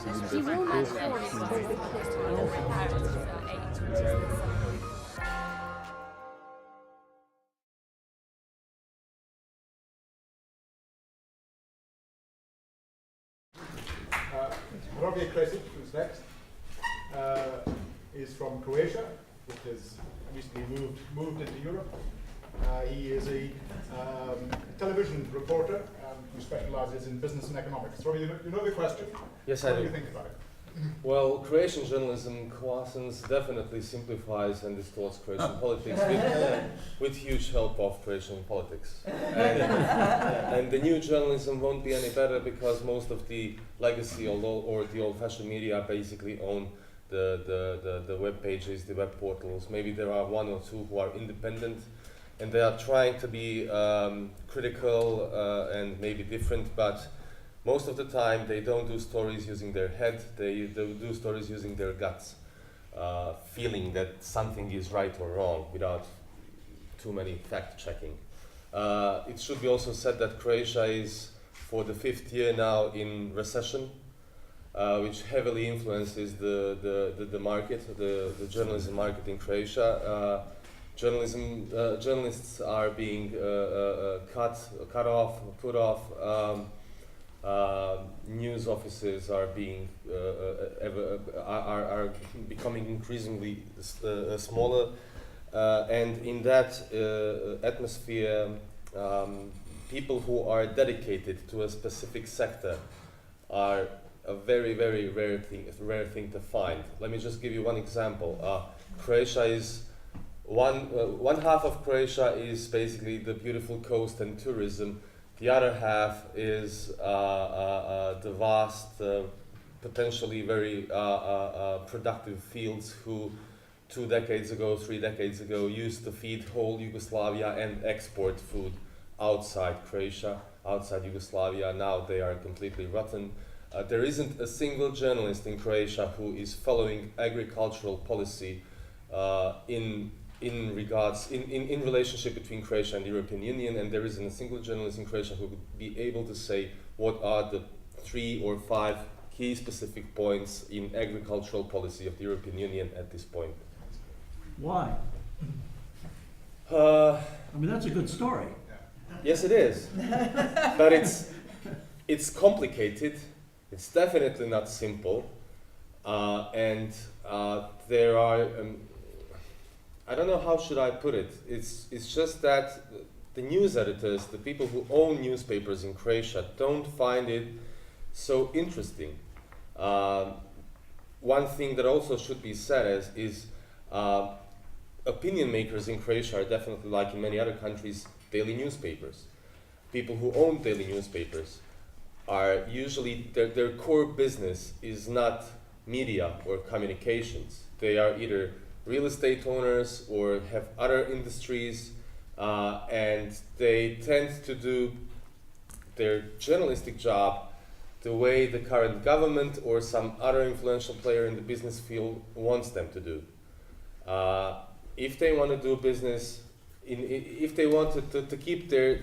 He will not Hrvoje Kresic, who's next, is from Croatia, which has recently moved into Europe. He is a television reporter who specializes in business and economics. Hrvoje, you know the question? Yes, I do. What do you think about it? Well, Croatian journalism, coarsens, definitely simplifies and distorts Croatian politics with huge help of Croatian politics. And the new journalism won't be any better because most of the legacy or the old-fashioned media basically own the web pages, the web portals. Maybe there are one or two who are independent and they are trying to be critical and maybe different, but most of the time they don't do stories using their head, they do stories using their guts, feeling that something is right or wrong without too many fact-checking. It should be also said that Croatia is for the 5th year now in recession, which heavily influences the market, the journalism market in Croatia. Journalists are being cut off, put off. News offices are being are becoming increasingly smaller, and in that atmosphere, people who are dedicated to a specific sector are a very, very rare thing to find. Let me just give you one example. Croatia is one half of Croatia is basically the beautiful coast and tourism. The other half is the vast, potentially very productive fields who 2 decades ago, 3 decades ago used to feed whole Yugoslavia and export food outside Croatia, outside Yugoslavia. Now they are completely rotten. There isn't a single journalist in Croatia who is following agricultural policy in relationship between Croatia and the European Union, and there isn't a single journalist in Croatia who would be able to say what are the 3 or 5 key specific points in agricultural policy of the European Union at this point. Why? I mean, that's a good story. Yes, it is, but it's complicated. It's definitely not simple, and there are. I don't know how should I put it. It's just that the news editors, the people who own newspapers in Croatia, don't find it so interesting. One thing that also should be said is opinion makers in Croatia are definitely, like in many other countries, daily newspapers. People who own daily newspapers are usually, their core business is not media or communications. They are either real estate owners or have other industries, and they tend to do their journalistic job the way the current government or some other influential player in the business field wants them to do. If they want to do business, if they want to keep their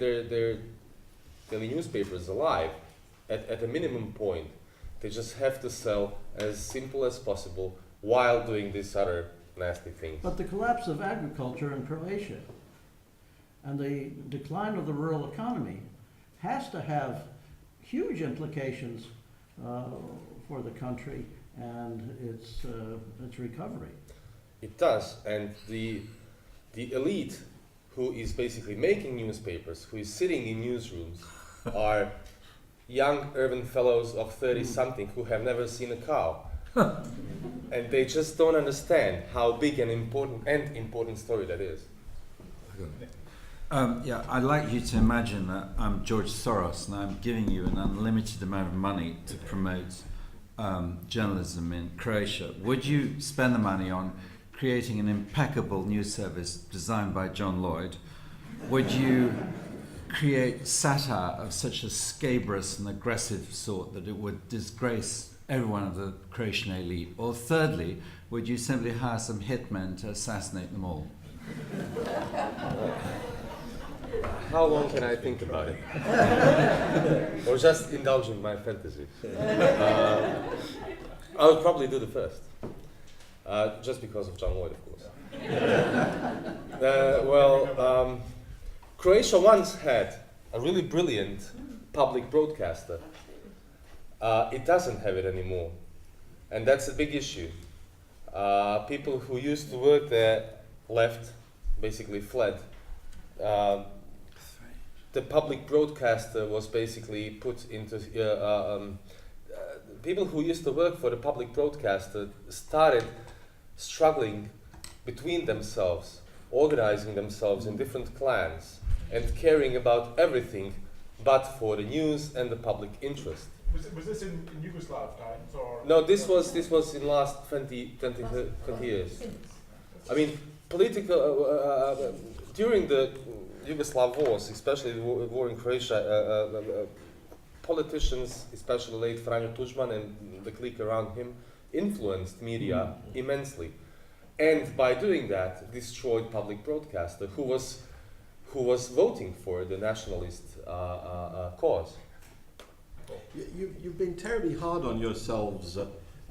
daily newspapers alive, at a minimum point, they just have to sell as simple as possible while doing this other nasty things. But the collapse of agriculture in Croatia and the decline of the rural economy has to have huge implications for the country and its recovery. It does, and the elite who is basically making newspapers, who is sitting in newsrooms, are young urban fellows of 30-something who have never seen a cow. And they just don't understand how big and important story that is. Yeah, I'd like you to imagine that I'm George Soros and I'm giving you an unlimited amount of money to promote journalism in Croatia. Would you spend the money on creating an impeccable news service designed by John Lloyd? Would you create satire of such a scabrous and aggressive sort that it would disgrace everyone of the Croatian elite? Or thirdly, would you simply hire some hitmen to assassinate them all? how long can I think about it? Or just indulge in my fantasies? I would probably do the first. Just because of John Lloyd, of course. Croatia once had a really brilliant public broadcaster. It doesn't have it anymore. And that's a big issue. People who used to work there left, basically fled. The public broadcaster was basically put into... people who used to work for the public broadcaster started struggling between themselves, organizing themselves in different clans, and caring about everything but for the news and the public interest. Was this in Yugoslav times or? No, this was in last 20 years. I mean, political during the Yugoslav wars, especially the war in Croatia, politicians, especially late Franjo Tuđman and the clique around him, influenced media immensely, and by doing that, destroyed public broadcaster who was voting for the nationalist cause. You've been terribly hard on yourselves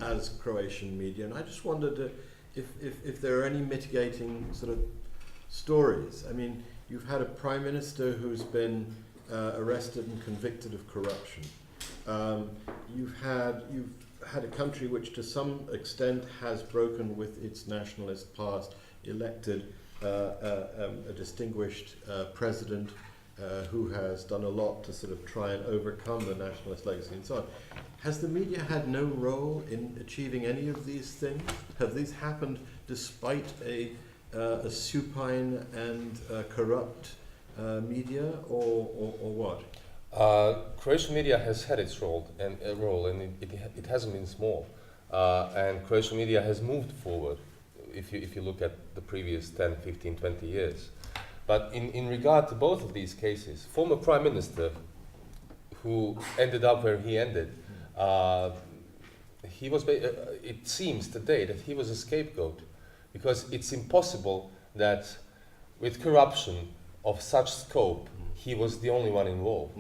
as Croatian media, and I just wondered if there are any mitigating sort of stories. I mean, you've had a prime minister who's been arrested and convicted of corruption. You've had a country which, to some extent, has broken with its nationalist past, elected a distinguished president. Who has done a lot to sort of try and overcome the nationalist legacy and so on. Has the media had no role in achieving any of these things? Have these happened despite a supine and corrupt media, or what? Croatian media has had its role, and it hasn't been small. And Croatian media has moved forward, if you look at the previous 10, 15, 20 years. But in regard to both of these cases, former prime minister who ended up where he ended, he was. It seems today that he was a scapegoat, because it's impossible that with corruption of such scope, he was the only one involved.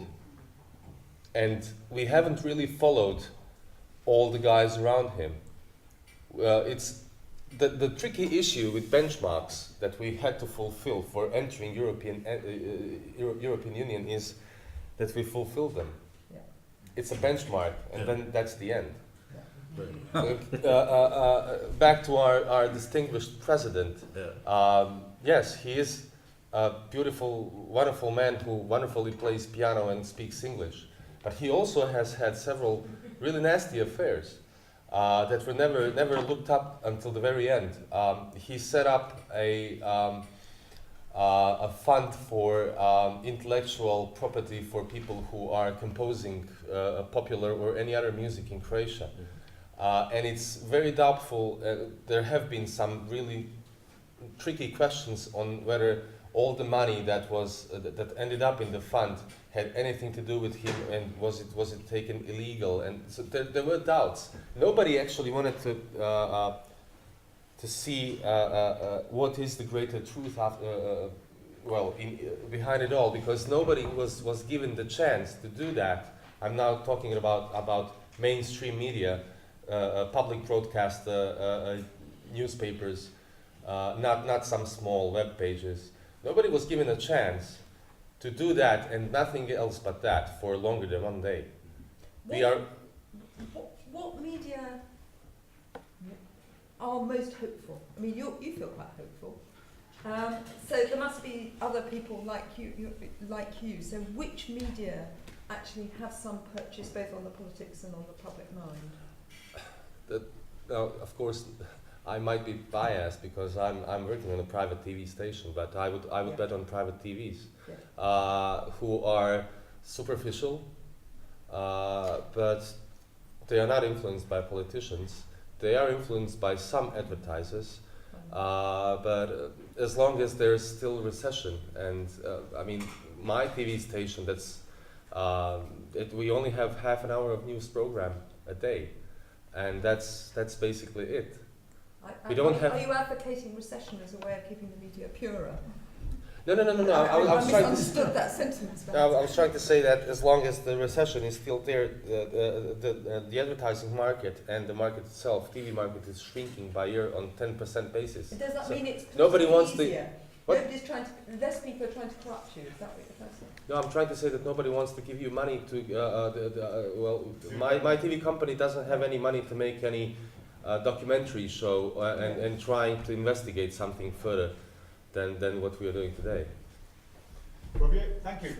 And we haven't really followed all the guys around him. It's the tricky issue with benchmarks that we had to fulfill for entering European Union is that we fulfill them. Yeah. It's a benchmark, and Yeah. then that's the end. Yeah. Back to our distinguished president. Yeah. Yes, he is a beautiful, wonderful man who wonderfully plays piano and speaks English. But he also has had several really nasty affairs. That were never looked up until the very end. He set up a fund for intellectual property for people who are composing popular or any other music in Croatia. And it's very doubtful. There have been some really tricky questions on whether all the money that ended up in the fund had anything to do with him, and was it taken illegal? And so there were doubts. Nobody actually wanted to see what is the greater truth behind it all, because nobody was given the chance to do that. I'm now talking about mainstream media, public broadcast newspapers, not some small web pages. Nobody was given a chance to do that and nothing else but that for longer than one day. What media are most hopeful? I mean, you feel quite hopeful. So there must be other people like you. So which media actually have some purchase both on the politics and on the public mind? Now, of course, I might be biased because I'm working on a private TV station, but I would bet on private TVs who are superficial, but they are not influenced by politicians. They are influenced by some advertisers, but as long as there's still recession, and I mean, my TV station, we only have half an hour of news program a day, and that's basically it. Are you advocating recession as a way of keeping the media purer? No. I was trying to. misunderstood that sentence. I was trying to say that as long as the recession is still there, the advertising market and the market itself, TV market, is shrinking by year on 10% basis. It does not So mean it's nobody wants easier. What? Nobody's trying to. Less people are trying to corrupt you. Is that what you're saying? No, I'm trying to say that nobody wants to give you money to. My TV company doesn't have any money to make any documentary show and trying to investigate something further than what we are doing today. Hrvoje, thank you.